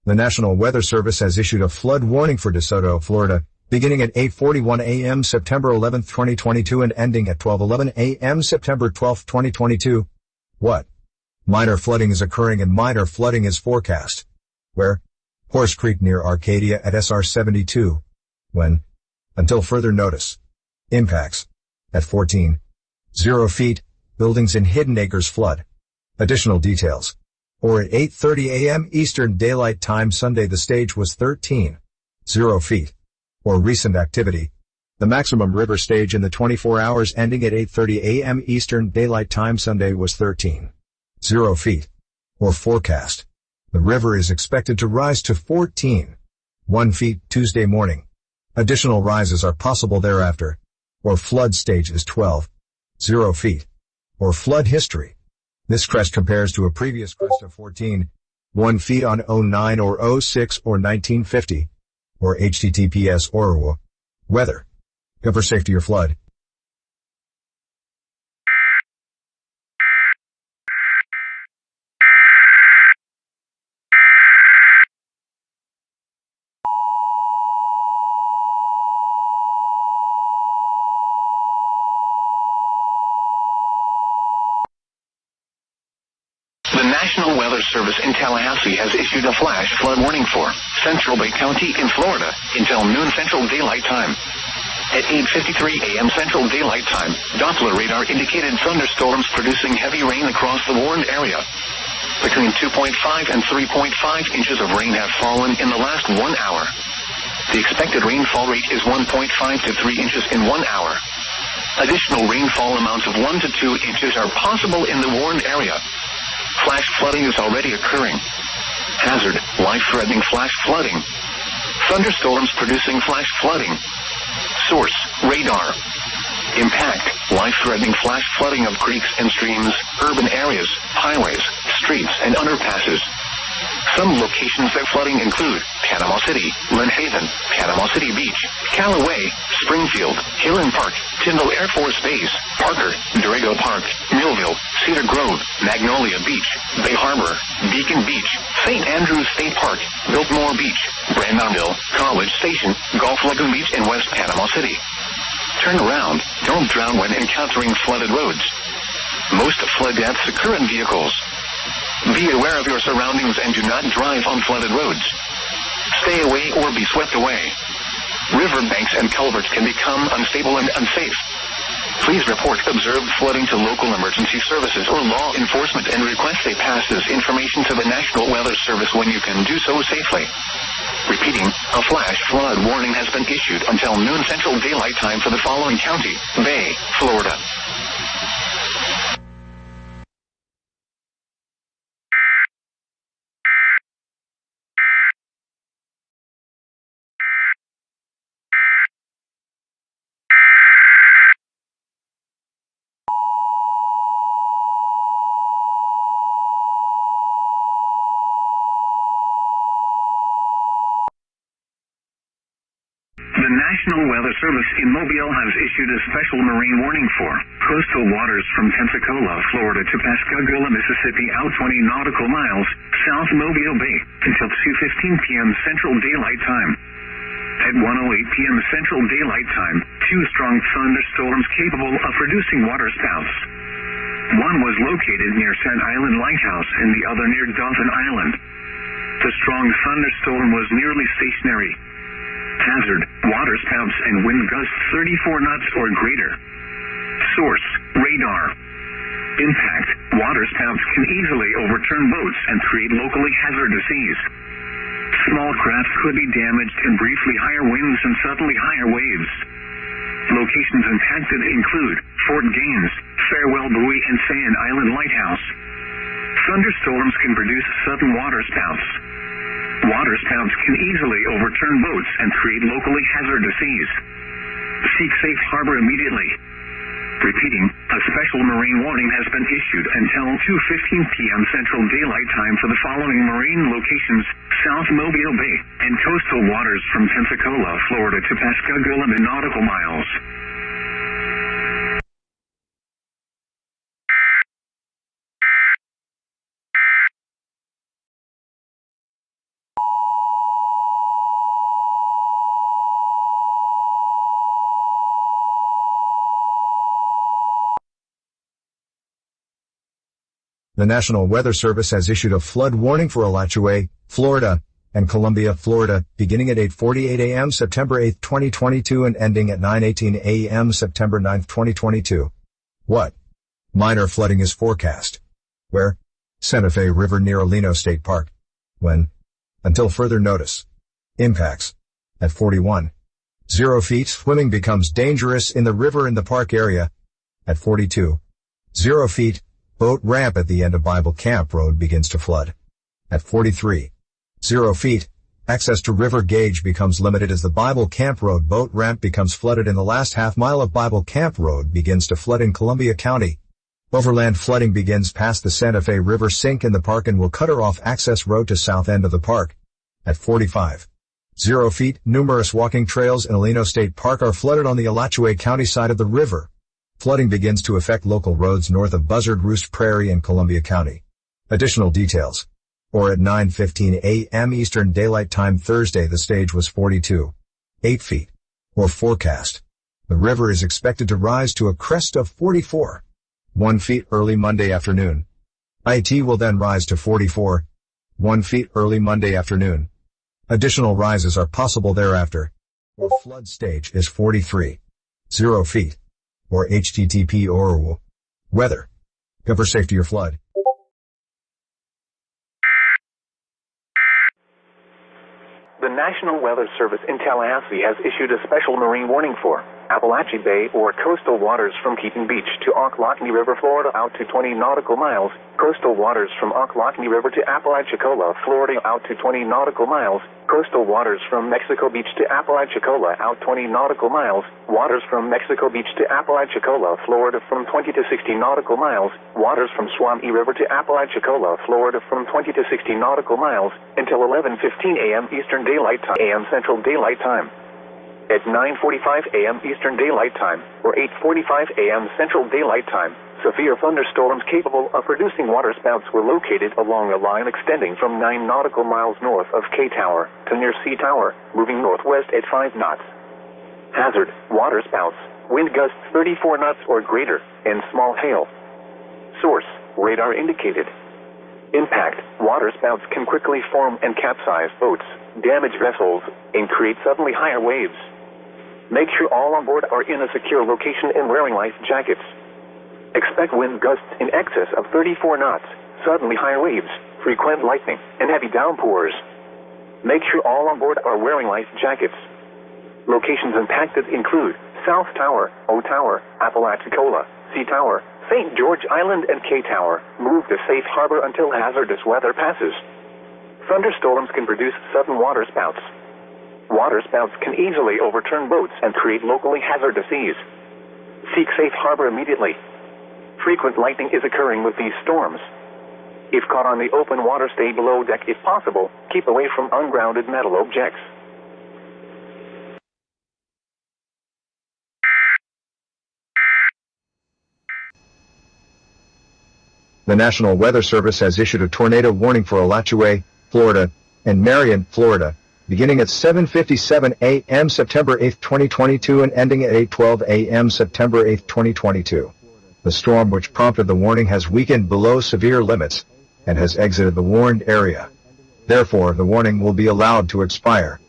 The National Weather Service has issued a flood warning for DeSoto, Florida, beginning at 8:41 a.m. September 11, 2022 and ending at 12:11 a.m. September 12, 2022. What? Minor flooding is occurring and minor flooding is forecast. Where? Horse Creek near Arcadia at SR 72. When? Until further notice. Impacts. At 14.0 feet, buildings in Hidden Acres flood. Additional details. Or at 8:30 a.m. Eastern Daylight Time Sunday the stage was 13.0 feet. Or recent activity. The maximum river stage in the 24 hours ending at 8:30 a.m. Eastern Daylight Time Sunday was 13.0 feet. Or forecast. The river is expected to rise to 14.1 feet Tuesday morning. Additional rises are possible thereafter. Or flood stage is 12.0 feet. Or flood history. This crest compares to a previous crest of 14.1 feet on 09 or 06 or 1950. Or HTTPS or weather. Cover safety or flood. The National Weather Service in Tallahassee has issued a flash flood warning for Central Bay County in Florida until noon Central Daylight Time. At 8:53 a.m. Central Daylight Time, Doppler radar indicated thunderstorms producing heavy rain across the warned area. Between 2.5 and 3.5 inches of rain have fallen in the last 1 hour. The expected rainfall rate is 1.5 to 3 inches in 1 hour. Additional rainfall amounts of 1 to 2 inches are possible in the warned area. Flash flooding is already occurring. Hazard, life-threatening flash flooding. Thunderstorms producing flash flooding. Source, radar. Impact, life-threatening flash flooding of creeks and streams, urban areas, highways, streets, and underpasses. Some locations that flooding include Panama City, Lynn Haven, Panama City Beach, Callaway, Springfield, Hill Park, Tyndall Air Force Base, Parker, Dorrego Park, Millville, Cedar Grove, Magnolia Beach, Bay Harbor, Beacon Beach, St. Andrews State Park, Biltmore Beach, Brandonville, College Station, Gulf Lagoon Beach, and West Panama City. Turn around. Don't drown when encountering flooded roads. Most flood deaths occur in vehicles. Be aware of your surroundings and do not drive on flooded roads. Stay away or be swept away. Riverbanks and culverts can become unstable and unsafe. Please report observed flooding to local emergency services or law enforcement and request they pass this information to the National Weather Service when you can do so safely. Repeating, a flash flood warning has been issued until noon Central Daylight Time for the following county: Bay, Florida. The National Weather Service in Mobile has issued a special marine warning for coastal waters from Pensacola, Florida to Pascagoula, Mississippi out 20 nautical miles south Mobile Bay until 2:15 p.m. Central Daylight Time. At 1:08 p.m. Central Daylight Time, 2 strong thunderstorms capable of producing waterspouts. One was located near Sand Island Lighthouse and the other near Dauphin Island. The strong thunderstorm was nearly stationary. Hazard, waterspouts and wind gusts 34 knots or greater. Source, radar. Impact, waterspouts can easily overturn boats and create locally hazardous seas. Small craft could be damaged and briefly higher winds and suddenly higher waves. Locations impacted include Fort Gaines, Farewell Buoy and Sand Island Lighthouse. Thunderstorms can produce sudden waterspouts. Waterspouts can easily overturn boats and create locally hazardous seas. Seek safe harbor immediately. Repeating, a special marine warning has been issued until 2:15 p.m. Central Daylight Time for the following marine locations: South Mobile Bay and coastal waters from Pensacola, Florida to Pascagoula in nautical miles. The National Weather Service has issued a flood warning for Alachua, Florida, and Columbia, Florida, beginning at 8:48 a.m. September 8, 2022 and ending at 9:18 a.m. September 9, 2022. What? Minor flooding is forecast. Where? Santa Fe River near Alino State Park. When? Until further notice. Impacts. At 41.0 feet, swimming becomes dangerous in the river in the park area. At 42.0 feet, boat ramp at the end of Bible Camp Road begins to flood. At 43.0 feet, access to river gauge becomes limited as the Bible Camp Road boat ramp becomes flooded and the last half mile of Bible Camp Road begins to flood in Columbia County. Overland flooding begins past the Santa Fe River sink in the park and will cut off access road to south end of the park. At 45.0 feet, numerous walking trails in Alino State Park are flooded on the Alachua County side of the river. Flooding begins to affect local roads north of Buzzard Roost Prairie in Columbia County. Additional details. Or at 9:15 a.m. Eastern Daylight Time Thursday the stage was 42.8 feet. Or forecast. The river is expected to rise to a crest of 44.1 feet early Monday afternoon. IT will then rise to 44.1 feet early Monday afternoon. Additional rises are possible thereafter. The flood stage is 43.0 feet. Or HTTP or weather. Cover safety or flood. The National Weather Service in Tallahassee has issued a special marine warning for Appalachia Bay or coastal waters from Keaton Beach to Ocklawaha River, Florida out to 20 nautical miles, coastal waters from Ocklawaha River to Apalachicola, Florida out to 20 nautical miles, coastal waters from Mexico Beach to Apalachicola out 20 nautical miles, waters from Mexico Beach to Apalachicola, Florida from 20 to 60 nautical miles, waters from Swamee River to Apalachicola, Florida from 20 to 60 nautical miles, until 11:15 a.m. Eastern Daylight Time, a.m. Central Daylight Time. At 9:45 a.m. Eastern Daylight Time, or 8:45 a.m. Central Daylight Time, severe thunderstorms capable of producing waterspouts were located along a line extending from 9 nautical miles north of K Tower to near C Tower, moving northwest at 5 knots. Hazard, waterspouts, wind gusts 34 knots or greater, and small hail. Source, radar indicated. Impact, waterspouts can quickly form and capsize boats, damage vessels, and create suddenly higher waves. Make sure all on board are in a secure location and wearing life jackets. Expect wind gusts in excess of 34 knots, suddenly higher waves, frequent lightning, and heavy downpours. Make sure all on board are wearing life jackets. Locations impacted include South Tower, O Tower, Apalachicola, C Tower, St. George Island, and K Tower. Move to safe harbor until hazardous weather passes. Thunderstorms can produce sudden waterspouts. Waterspouts can easily overturn boats and create locally hazardous seas. Seek safe harbor immediately. Frequent lightning is occurring with these storms. If caught on the open water, stay below deck if possible. Keep away from ungrounded metal objects. The National Weather Service has issued a tornado warning for Alachua, Florida, and Marion, Florida, beginning at 7:57 a.m. September 8, 2022 and ending at 8:12 a.m. September 8, 2022. The storm which prompted the warning has weakened below severe limits and has exited the warned area. Therefore, the warning will be allowed to expire.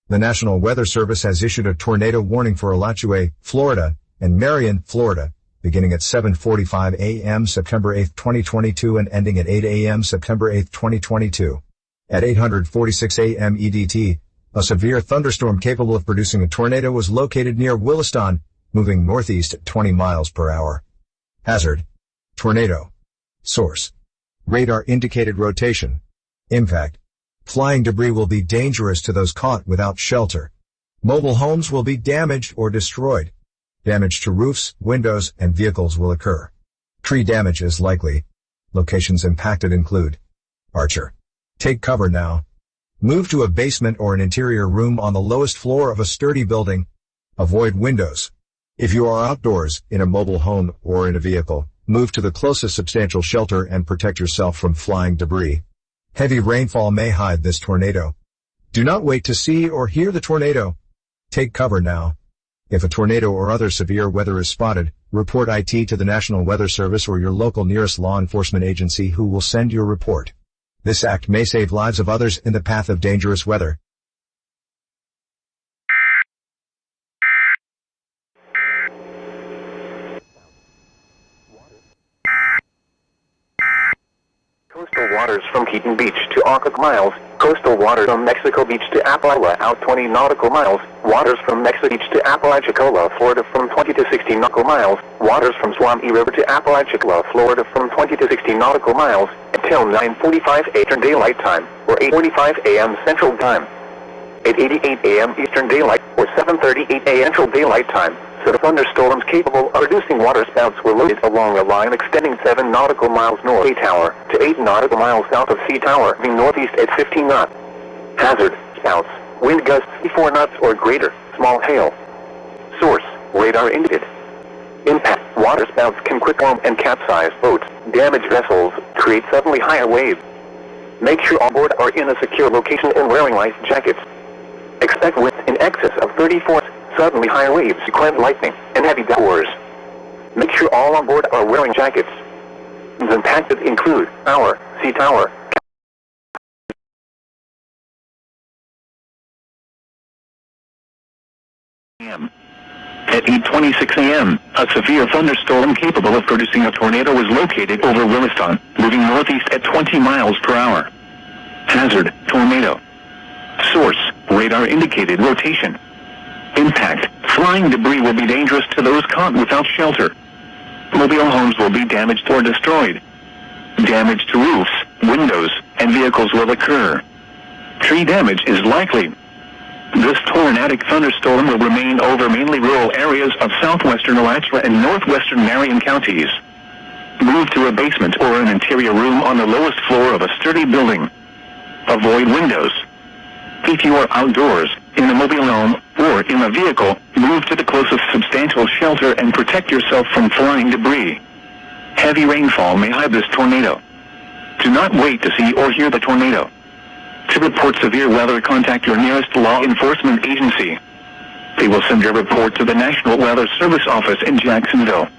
The National Weather Service has issued a tornado warning for Alachua, Florida, and Marion, Florida, beginning at 7:45 a.m. September 8, 2022 and ending at 8 a.m. September 8, 2022. At 8:46 a.m. EDT, a severe thunderstorm capable of producing a tornado was located near Williston, moving northeast at 20 miles per hour. Hazard: tornado. Source: radar indicated rotation. Impact: flying debris will be dangerous to those caught without shelter. Mobile homes will be damaged or destroyed. Damage to roofs, windows, and vehicles will occur. Tree damage is likely. Locations impacted include Archer. Take cover now. Move to a basement or an interior room on the lowest floor of a sturdy building. Avoid windows. If you are outdoors, in a mobile home, or in a vehicle, move to the closest substantial shelter and protect yourself from flying debris. Heavy rainfall may hide this tornado. Do not wait to see or hear the tornado. Take cover now. If a tornado or other severe weather is spotted, report IT to the National Weather Service or your local nearest law enforcement agency who will send your report. This act may save lives of others in the path of dangerous weather. Coastal waters from Keaton Beach to Occoquan miles. Coastal waters from Mexico Beach to Apalachia out 20 nautical miles. Waters from Mexico Beach to Apalachicola, Florida from 20 to 60 nautical miles. Waters from Swamp River to Apalachicola, Florida from 20 to 60 nautical miles until 9:45 Eastern Daylight Time or 8:45 a.m. Central Time. At 8:88 a.m. Eastern Daylight or 7:38 a.m. Central Daylight Time, set of thunderstorms capable of producing waterspouts were located along a line extending 7 nautical miles north of Sea Tower to 8 nautical miles south of Sea Tower, moving northeast at 15 knots. Hazard: spouts, wind gusts 54 knots or greater, small hail. Source: radar indicated. Impact: waterspouts can quick form and capsize boats, damage vessels, create suddenly higher waves. Make sure all aboard are in a secure location and wearing life jackets. Expect winds in excess of 34, suddenly higher waves, frequent lightning, and heavy downpours. Make sure all on board are wearing jackets. The impacted include Tower, Sea Tower. At 8:26 a.m., a severe thunderstorm capable of producing a tornado was located over Williston, moving northeast at 20 miles per hour. Hazard: tornado. Source: radar indicated rotation. Impact: flying debris will be dangerous to those caught without shelter. Mobile homes will be damaged or destroyed. Damage to roofs, windows, and vehicles will occur. Tree damage is likely. This tornadic thunderstorm will remain over mainly rural areas of southwestern Alachua and northwestern Marion counties. Move to a basement or an interior room on the lowest floor of a sturdy building. Avoid windows. If you are outdoors, in a mobile home, or in a vehicle, move to the closest substantial shelter and protect yourself from flying debris. Heavy rainfall may hide this tornado. Do not wait to see or hear the tornado. To report severe weather, contact your nearest law enforcement agency. They will send your report to the National Weather Service office in Jacksonville.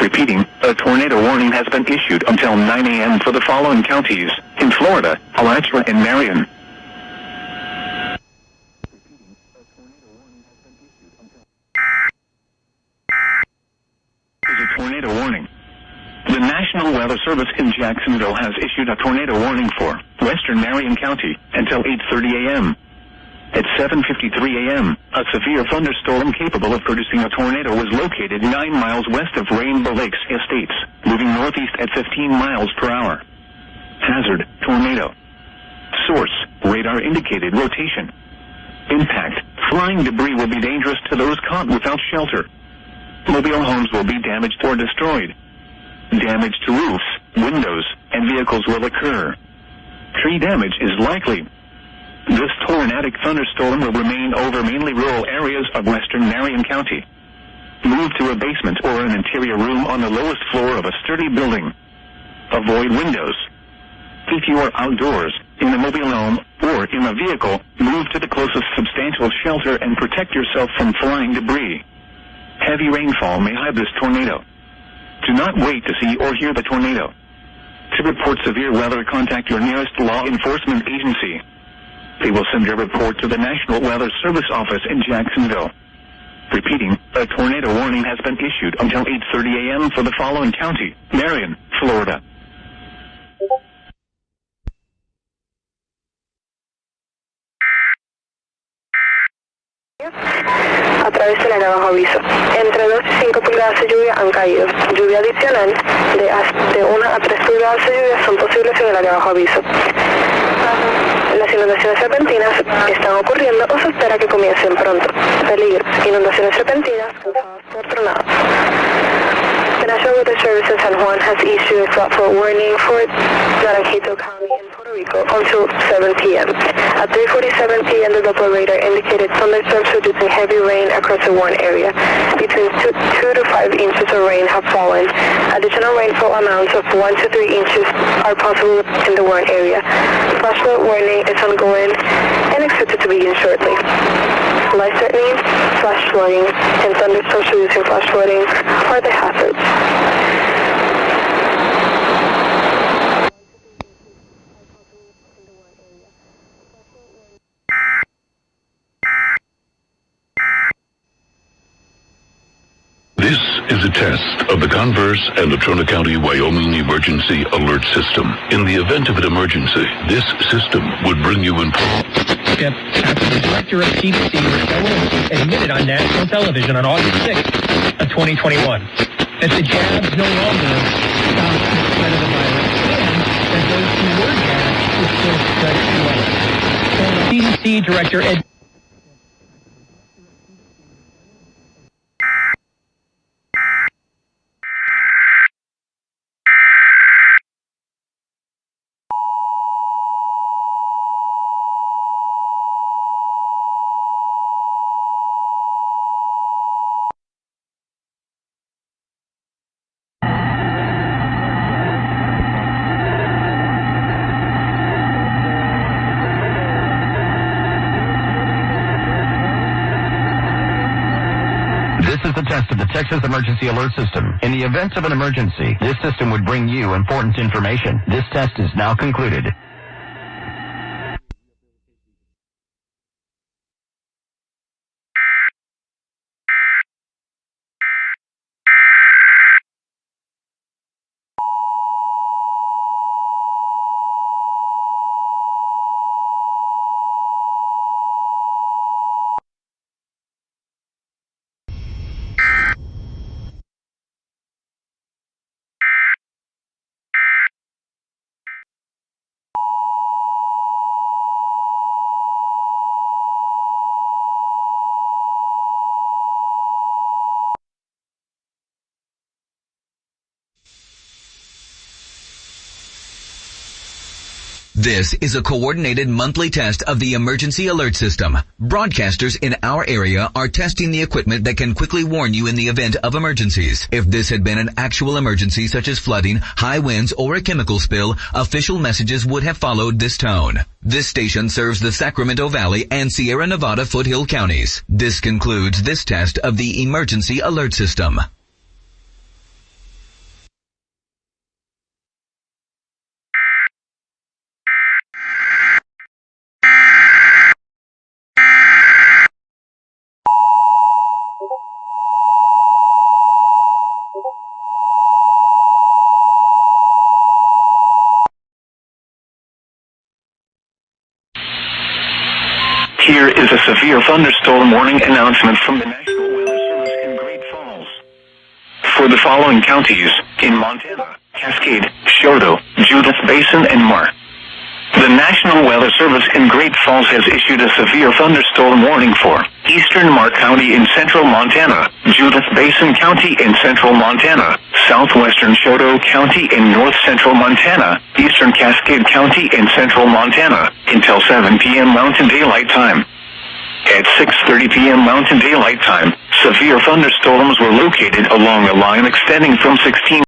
Repeating, a tornado warning has been issued until 9 a.m. for the following counties in Florida, Alachua, and Marion. Is a tornado warning. The National Weather Service in Jacksonville has issued a tornado warning for western Marion County until 8:30 a.m. At 7:53 a.m., a severe thunderstorm capable of producing a tornado was located 9 miles west of Rainbow Lakes Estates, moving northeast at 15 miles per hour. Hazard: tornado. Source: radar indicated rotation. Impact: flying debris will be dangerous to those caught without shelter. Mobile homes will be damaged or destroyed. Damage to roofs, windows, and vehicles will occur. Tree damage is likely. This tornadic thunderstorm will remain over mainly rural areas of western Marion County. Move to a basement or an interior room on the lowest floor of a sturdy building. Avoid windows. If you are outdoors, in a mobile home, or in a vehicle, move to the closest substantial shelter and protect yourself from flying debris. Heavy rainfall may hide this tornado. Do not wait to see or hear the tornado. To report severe weather, contact your nearest law enforcement agency. They will send your report to the National Weather Service office in Jacksonville. Repeating, a tornado warning has been issued until 8:30 a.m. for the following county, Marion, Florida. A través del área bajo aviso. Entre 2 y 5 pulgadas de lluvia han caído. Lluvia adicional de 1 a 3 pulgadas de lluvia son posibles en el área bajo aviso. Las inundaciones repentinas están ocurriendo o se espera que comiencen pronto. Peligro: inundaciones repentinas causadas por tornados. The National Weather Service in San Juan has issued a flat foot warning for Naranjito County in Puerto Rico until 7 p.m. At 3:47 p.m., the Doppler radar indicated thunderstorms producing heavy rain across the warned area. Between 2 to 5 inches of rain have fallen. Additional rainfall amounts of 1 to 3 inches are possible in the warned area. Flash flood warning is ongoing and expected to begin shortly. Life threatening, flash flooding, and thunderstorms producing flash flooding are the hazards. This is a test of the Converse and Natrona County, Wyoming Emergency Alert System. In the event of an emergency, this system would bring you in. After the director of CDC, admitted on national television on August 6th of 2021 that the jabs no longer stop the spread of the virus, and that those who were jabbed would still spread it well. CDC Director Ed. This is the test of the Texas Emergency Alert System. In the event of an emergency, this system would bring you important information. This test is now concluded. This is a coordinated monthly test of the emergency alert system. Broadcasters in our area are testing the equipment that can quickly warn you in the event of emergencies. If this had been an actual emergency such as flooding, high winds, or a chemical spill, official messages would have followed this tone. This station serves the Sacramento Valley and Sierra Nevada Foothill counties. This concludes this test of the emergency alert system. Here is a severe thunderstorm warning announcement from the National Weather Service in Great Falls. For the following counties, in Montana, Cascade, Chouteau, Judith Basin, and Mar. The National Weather Service in Great Falls has issued a severe thunderstorm warning for Eastern Mar County in central Montana, Judith Basin County in central Montana, southwestern Chouteau County in north central Montana, eastern Cascade County in central Montana, until 7 p.m. Mountain Daylight Time. At 6:30 p.m. Mountain Daylight Time, severe thunderstorms were located along a line extending from 16